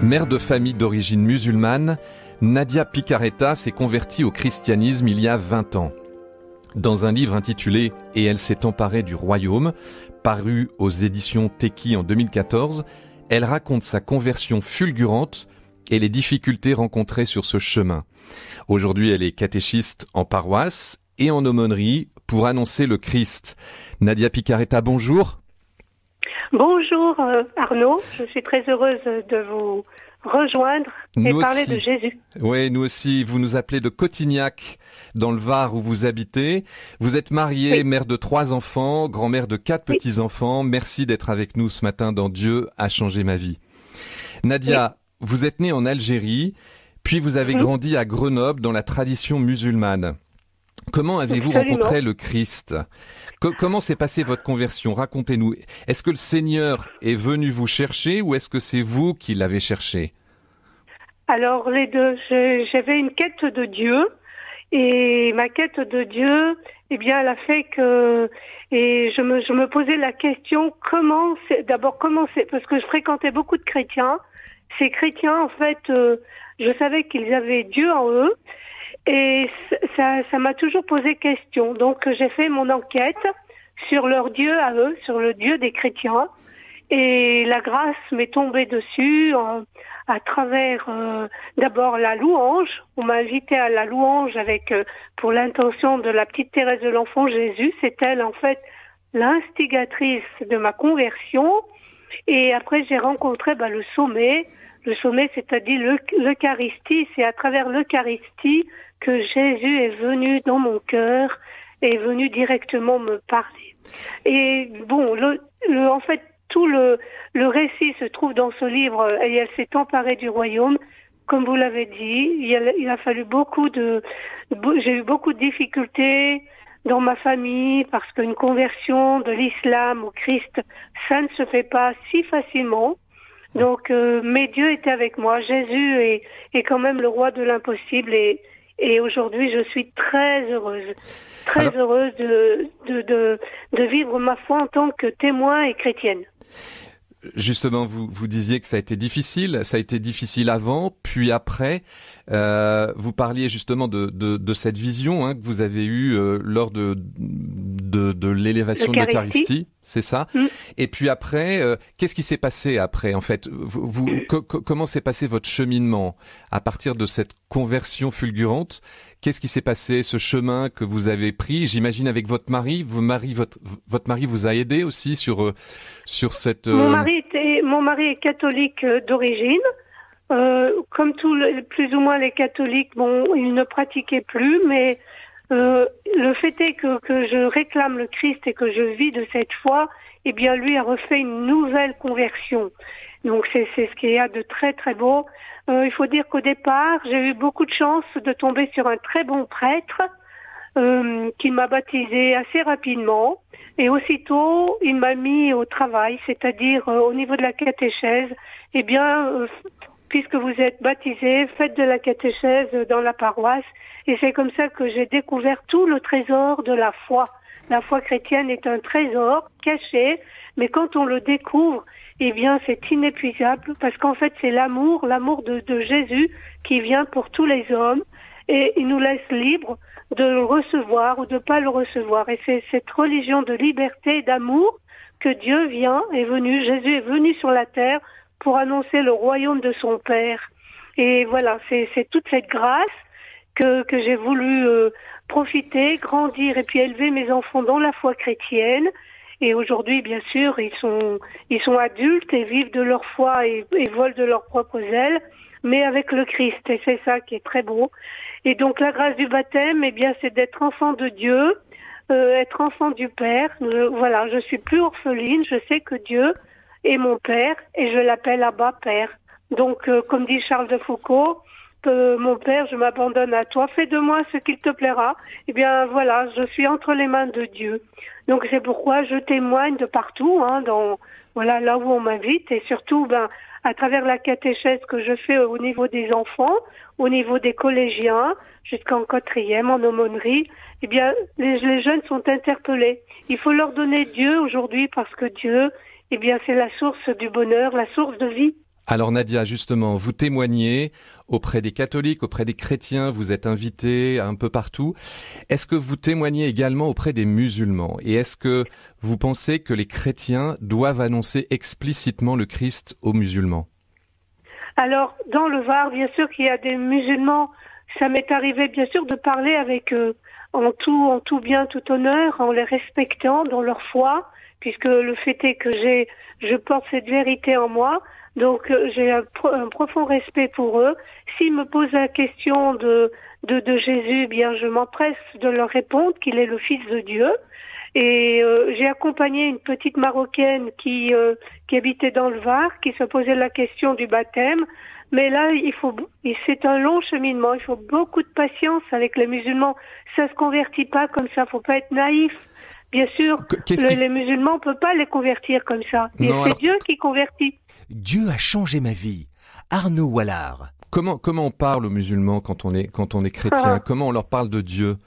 Mère de famille d'origine musulmane, Nadia Picaretta s'est convertie au christianisme il y a 20 ans. Dans un livre intitulé « Et elle s'est emparée du royaume », paru aux éditions Teki en 2014, elle raconte sa conversion fulgurante et les difficultés rencontrées sur ce chemin. Aujourd'hui, elle est catéchiste en paroisse et en aumônerie pour annoncer le Christ. Nadia Picaretta, bonjour. Bonjour Arnaud, je suis très heureuse de vous rejoindre et parler de Jésus. Oui, nous aussi. Vous nous appelez de Cotignac, dans le Var où vous habitez. Vous êtes mariée, oui. Mère de 3 enfants, grand-mère de 4 oui. petits-enfants. Merci d'être avec nous ce matin dans Dieu a changé ma vie. Nadia, oui. vous êtes née en Algérie, puis vous avez grandi à Grenoble dans la tradition musulmane. Comment avez-vous rencontré le Christ ? Comment s'est passée votre conversion ? Racontez-nous. Est-ce que le Seigneur est venu vous chercher ou est-ce que c'est vous qui l'avez cherché ? Alors les deux. J'avais une quête de Dieu et ma quête de Dieu, eh bien, elle a fait que je me posais la question comment c'est parce que je fréquentais beaucoup de chrétiens. Ces chrétiens, en fait, je savais qu'ils avaient Dieu en eux. Et ça m'a toujours posé question. Donc j'ai fait mon enquête sur leur Dieu à eux, sur le Dieu des chrétiens. Et la grâce m'est tombée dessus à travers d'abord la louange. On m'a invité à la louange avec pour l'intention de la petite Thérèse de l'Enfant Jésus. C'est elle en fait l'instigatrice de ma conversion. Et après j'ai rencontré le sommet. Le sommet, c'est-à-dire l'Eucharistie. C'est à travers l'Eucharistie que Jésus est venu dans mon cœur, est venu directement me parler. Et bon, en fait, tout le récit se trouve dans ce livre, et elle s'est emparée du royaume. Comme vous l'avez dit, il a fallu j'ai eu beaucoup de difficultés dans ma famille, parce qu'une conversion de l'islam au Christ, ça ne se fait pas si facilement. Donc, mais Dieu était avec moi. Jésus est quand même le roi de l'impossible et aujourd'hui, je suis très heureuse de vivre ma foi en tant que témoin et chrétienne. Justement, vous disiez que ça a été difficile avant, puis après. Vous parliez justement de cette vision que vous avez eue lors de l'élévation de l'Eucharistie, c'est ça. Et puis après, qu'est-ce qui s'est passé après en fait comment s'est passé votre cheminement à partir de cette conversion fulgurante? Qu'est-ce qui s'est passé, ce chemin que vous avez pris? J'imagine avec votre mari. Votre mari vous a aidé aussi sur cette. Mon mari est catholique d'origine. Comme plus ou moins les catholiques, il ne pratiquait plus, mais le fait est que je réclame le Christ et que je vis de cette foi, eh bien lui a refait une nouvelle conversion. Donc c'est ce qu'il y a de très très beau. Il faut dire qu'au départ, j'ai eu beaucoup de chance de tomber sur un très bon prêtre qui m'a baptisée assez rapidement. Et aussitôt, il m'a mis au travail, c'est-à-dire au niveau de la catéchèse. Eh bien, puisque vous êtes baptisé, faites de la catéchèse dans la paroisse. Et c'est comme ça que j'ai découvert tout le trésor de la foi. La foi chrétienne est un trésor caché, mais quand on le découvre, eh bien, c'est inépuisable parce qu'en fait, c'est l'amour de Jésus qui vient pour tous les hommes et il nous laisse libres de le recevoir ou de pas le recevoir. Et c'est cette religion de liberté et d'amour que Dieu Jésus est venu sur la terre pour annoncer le royaume de son Père. Et voilà, c'est toute cette grâce que j'ai voulu profiter, grandir et puis élever mes enfants dans la foi chrétienne. Et aujourd'hui, bien sûr, ils sont adultes et vivent de leur foi et volent de leurs propres ailes, mais avec le Christ. Et c'est ça qui est très beau. Et donc, la grâce du baptême, eh bien, c'est d'être enfant de Dieu, être enfant du Père. Voilà, je suis plus orpheline. Je sais que Dieu est mon Père et je l'appelle Abba Père. Donc, comme dit Charles de Foucault, mon Père, je m'abandonne à toi. Fais de moi ce qu'il te plaira. Eh bien, voilà, je suis entre les mains de Dieu. Donc, c'est pourquoi je témoigne de partout, là où on m'invite et surtout, à travers la catéchèse que je fais au niveau des enfants, au niveau des collégiens, jusqu'en 4e, en aumônerie, eh bien, les jeunes sont interpellés. Il faut leur donner Dieu aujourd'hui parce que Dieu, eh bien, c'est la source du bonheur, la source de vie. Alors Nadia, justement, vous témoignez auprès des catholiques, auprès des chrétiens, vous êtes invitée un peu partout. Est-ce que vous témoignez également auprès des musulmans? Et est-ce que vous pensez que les chrétiens doivent annoncer explicitement le Christ aux musulmans? Alors, dans le Var, bien sûr qu'il y a des musulmans. Ça m'est arrivé, bien sûr, de parler avec eux en tout bien, tout honneur, en les respectant dans leur foi, puisque le fait est que je porte cette vérité en moi. Donc, j'ai un profond respect pour eux. S'ils me posent la question de Jésus, bien, je m'empresse de leur répondre qu'il est le Fils de Dieu. Et j'ai accompagné une petite Marocaine qui habitait dans le Var, qui se posait la question du baptême. Mais là, c'est un long cheminement. Il faut beaucoup de patience avec les musulmans. Ça se convertit pas comme ça. Faut pas être naïf. Bien sûr, les musulmans, on peut pas les convertir comme ça. Et c'est Dieu qui convertit. Dieu a changé ma vie. Arnaud Wallard. Comment on parle aux musulmans quand on est chrétien? Comment on leur parle de Dieu?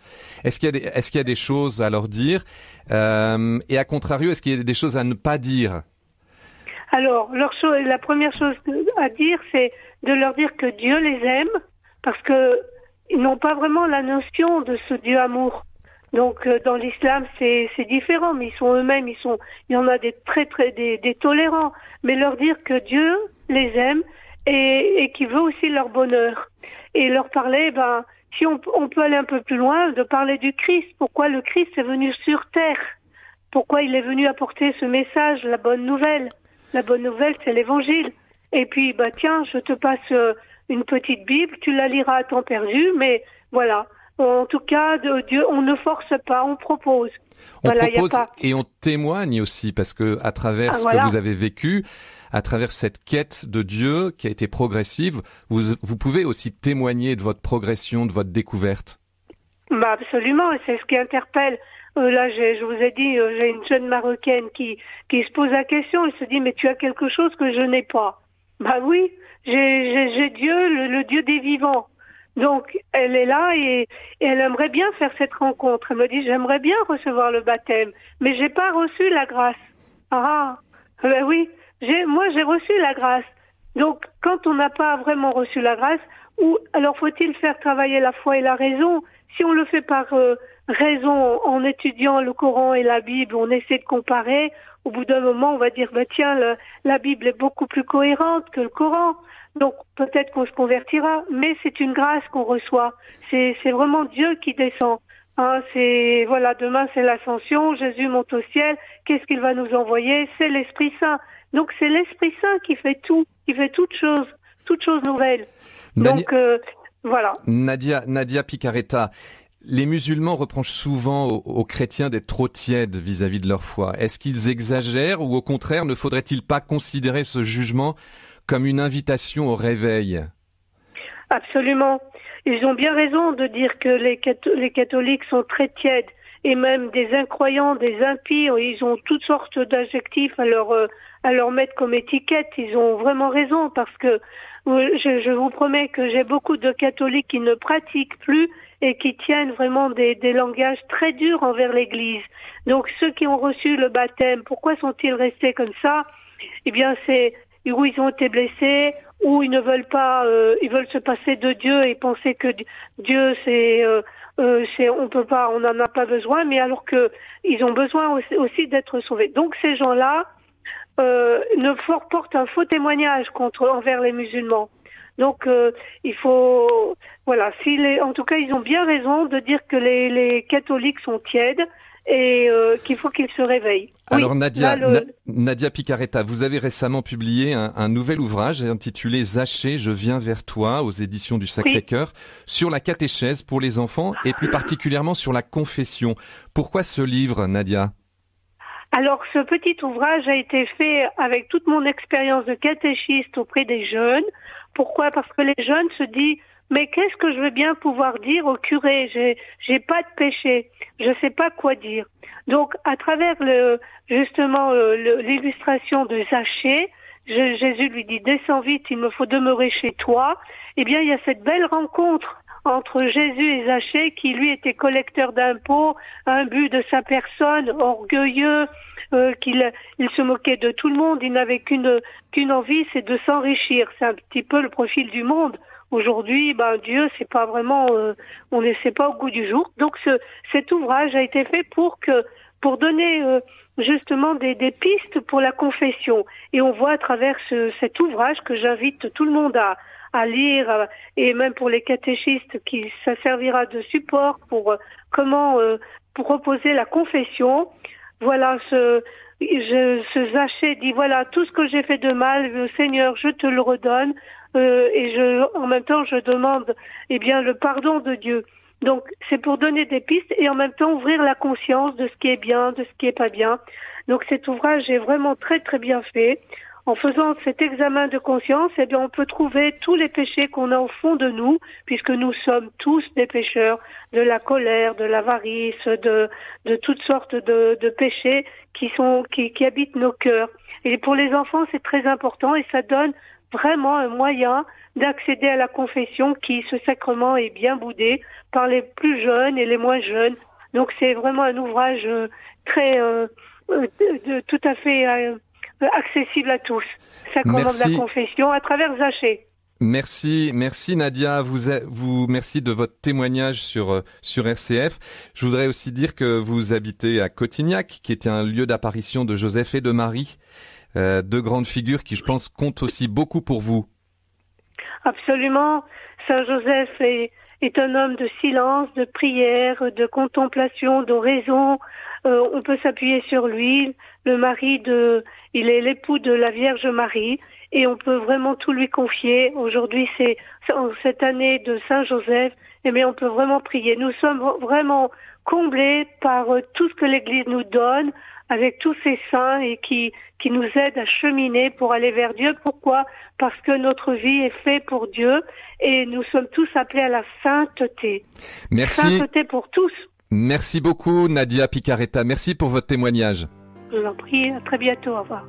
Est-ce qu'il y a des choses à leur dire? Et à contrario, est-ce qu'il y a des choses à ne pas dire? Alors, la première chose à dire, c'est de leur dire que Dieu les aime, parce que ils n'ont pas vraiment la notion de ce Dieu amour. Donc, dans l'islam, c'est différent, mais ils sont eux-mêmes, il y en a des des tolérants. Mais leur dire que Dieu les aime et qui veut aussi leur bonheur. Et leur parler, si on peut aller un peu plus loin, de parler du Christ. Pourquoi le Christ est venu sur terre? Pourquoi il est venu apporter ce message, la bonne nouvelle? La bonne nouvelle, c'est l'évangile. Et puis, tiens, je te passe une petite Bible, tu la liras à temps perdu, mais voilà. En tout cas, de Dieu, on ne force pas, on propose. On propose et on témoigne aussi, parce que à travers ce que vous avez vécu, à travers cette quête de Dieu qui a été progressive, vous pouvez aussi témoigner de votre progression, de votre découverte. Absolument, et c'est ce qui interpelle. Là, je vous ai dit, j'ai une jeune Marocaine qui se pose la question, elle se dit, mais tu as quelque chose que je n'ai pas. Oui, j'ai Dieu, le Dieu des vivants. Donc, elle est là et elle aimerait bien faire cette rencontre. Elle me dit, j'aimerais bien recevoir le baptême, mais j'ai pas reçu la grâce. Oui, moi j'ai reçu la grâce. Donc, quand on n'a pas vraiment reçu la grâce, alors faut-il faire travailler la foi et la raison? Si on le fait par raison, en étudiant le Coran et la Bible, on essaie de comparer. Au bout d'un moment, on va dire, tiens, la Bible est beaucoup plus cohérente que le Coran. Donc, peut-être qu'on se convertira, mais c'est une grâce qu'on reçoit. C'est vraiment Dieu qui descend. Demain c'est l'ascension, Jésus monte au ciel. Qu'est-ce qu'il va nous envoyer? C'est l'Esprit Saint. Donc, c'est l'Esprit Saint qui fait tout, qui fait toute chose nouvelle. Donc, voilà. Nadia Picaretta, les musulmans reprochent souvent aux chrétiens d'être trop tièdes vis-à-vis de leur foi. Est-ce qu'ils exagèrent ou au contraire, ne faudrait-il pas considérer ce jugement comme une invitation au réveil? Absolument. Ils ont bien raison de dire que les catholiques sont très tièdes et même des incroyants, des impies. Ils ont toutes sortes d'adjectifs à leur mettre comme étiquette. Ils ont vraiment raison parce que je vous promets que j'ai beaucoup de catholiques qui ne pratiquent plus et qui tiennent vraiment des langages très durs envers l'Église. Donc ceux qui ont reçu le baptême, pourquoi sont-ils restés comme ça? Eh bien c'est où ils ont été blessés, ou ils ne veulent pas, ils veulent se passer de Dieu et penser que Dieu on peut pas, on n'en a pas besoin, mais alors que ils ont besoin aussi d'être sauvés. Donc ces gens-là portent un faux témoignage envers les musulmans. Donc il faut, en tout cas ils ont bien raison de dire que les catholiques sont tièdes. Et qu'il faut qu'ils se réveillent. Alors Nadia Picaretta, vous avez récemment publié un nouvel ouvrage intitulé Zachée, je viens vers toi, aux éditions du Sacré-Cœur, sur la catéchèse pour les enfants et plus particulièrement sur la confession. Pourquoi ce livre, Nadia? Alors, ce petit ouvrage a été fait avec toute mon expérience de catéchiste auprès des jeunes. Pourquoi? Parce que les jeunes se disent, mais qu'est-ce que je veux bien pouvoir dire au curé? J'ai pas de péché. Je sais pas quoi dire. Donc, à travers l'illustration de Zachée, Jésus lui dit, descends vite, il me faut demeurer chez toi. Eh bien, il y a cette belle rencontre entre Jésus et Zachée, qui lui était collecteur d'impôts, imbu de sa personne, orgueilleux, qu'il il se moquait de tout le monde. Il n'avait qu'une envie, c'est de s'enrichir. C'est un petit peu le profil du monde. Aujourd'hui, Dieu, c'est pas vraiment, on n'est pas au goût du jour. Donc cet ouvrage a été fait pour donner justement des pistes pour la confession. Et on voit à travers cet ouvrage que j'invite tout le monde à lire, et même pour les catéchistes, ça servira de support pour pour reposer la confession. Voilà, ce Zachée dit, voilà, tout ce que j'ai fait de mal, Seigneur, je te le redonne, en même temps, je demande, le pardon de Dieu. Donc, c'est pour donner des pistes et en même temps ouvrir la conscience de ce qui est bien, de ce qui est pas bien. Donc, cet ouvrage est vraiment très, très bien fait. En faisant cet examen de conscience, on peut trouver tous les péchés qu'on a au fond de nous, puisque nous sommes tous des pécheurs, de la colère, de l'avarice, de toutes sortes de péchés qui habitent nos cœurs. Et pour les enfants, c'est très important et ça donne vraiment un moyen d'accéder à la confession ce sacrement est bien boudé par les plus jeunes et les moins jeunes. Donc c'est vraiment un ouvrage très tout à fait accessible à tous. Sacrement de la confession à travers Zachée. Merci Nadia, merci de votre témoignage sur RCF. Je voudrais aussi dire que vous habitez à Cotignac, qui était un lieu d'apparition de Joseph et de Marie, deux grandes figures qui, je pense, comptent aussi beaucoup pour vous. Absolument. Saint Joseph est un homme de silence, de prière, de contemplation, d'oraison. On peut s'appuyer sur lui. Il est l'époux de la Vierge Marie et on peut vraiment tout lui confier. Aujourd'hui, c'est cette année de Saint Joseph, on peut vraiment prier. Nous sommes vraiment comblés par tout ce que l'Église nous donne, avec tous ces saints et qui nous aident à cheminer pour aller vers Dieu. Pourquoi? Parce que notre vie est faite pour Dieu et nous sommes tous appelés à la sainteté. Merci. Sainteté pour tous. Merci beaucoup Nadia Picaretta. Merci pour votre témoignage. Je vous en prie, à très bientôt. Au revoir.